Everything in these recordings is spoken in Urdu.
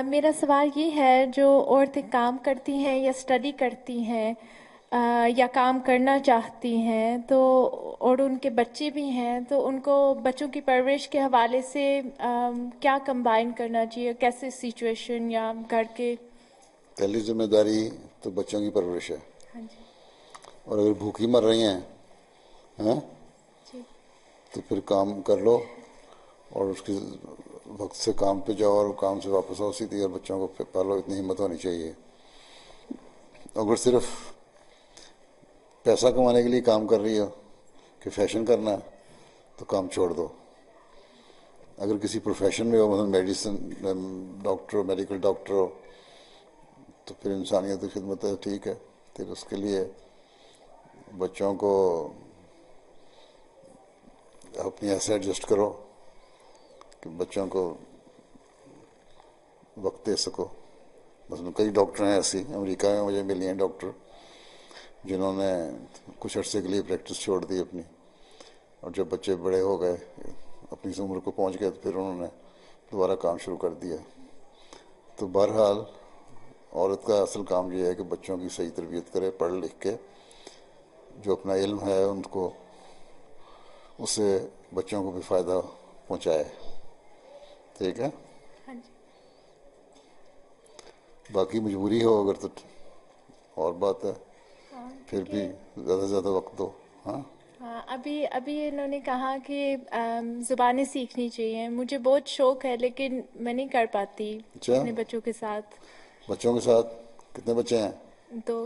میرا سوال یہ ہے، جو عورتیں کام کرتی ہیں یا اسٹڈی کرتی ہیں یا کام کرنا چاہتی ہیں تو اور ان کے بچے بھی ہیں، تو ان کو بچوں کی پرورش کے حوالے سے کیا کمبائن کرنا چاہیے؟ کیسے سچویشن یا گھر کے؟ پہلی ذمہ داری تو بچوں کی پرورش ہے، ہاں جی اور اگر بھوکی مر رہی ہیں ہاں جی تو پھر کام کر لو اور اس کے وقت سے کام پہ جاؤ اور کام سے واپس آؤ سیدھی، اور بچوں کو پالو. اتنی ہمت ہونی چاہیے. اگر صرف پیسہ کمانے کے لیے کام کر رہی ہو کہ فیشن کرنا ہے تو کام چھوڑ دو. اگر کسی پروفیشن میں ہو، مثلا میڈیسن ڈاکٹر ہو، میڈیکل ڈاکٹر ہو، تو پھر انسانیت کی خدمت ہے، ٹھیک ہے. پھر اس کے لیے بچوں کو اپنی ایسے ایڈجسٹ کرو کہ بچوں کو وقت دے سکو. مثلا کئی ڈاکٹر ہیں ایسی امریکہ میں مجھے ملی ہیں ڈاکٹر جنہوں نے کچھ عرصے کے لیے پریکٹس چھوڑ دی اپنی، اور جب بچے بڑے ہو گئے، اپنی اس عمر کو پہنچ گئے، تو پھر انہوں نے دوبارہ کام شروع کر دیا. تو بہرحال عورت کا اصل کام یہ ہے کہ بچوں کی صحیح تربیت کرے، پڑھ لکھ کے جو اپنا علم ہے ان کو، اس سے بچوں کو بھی فائدہ پہنچائے. ٹھیک ہے. ہاں جی. باقی مجبوری ہو اگر تو اور بات ہے، ہاں پھر کیونکہ بھی زیادہ سے زیادہ وقت دو. ہاں ہاں ابھی انہوں نے کہا کہ زبانیں سیکھنی چاہیے. مجھے بہت شوق ہے لیکن میں نہیں کر پاتی اچھا. اپنے بچوں کے ساتھ. بچوں کے ساتھ کتنے بچے ہیں؟ تو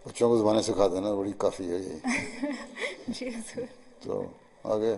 بچوں کو زبانیں سکھا دینا، بڑی کافی ہے یہی. جی ضرور. تو آگے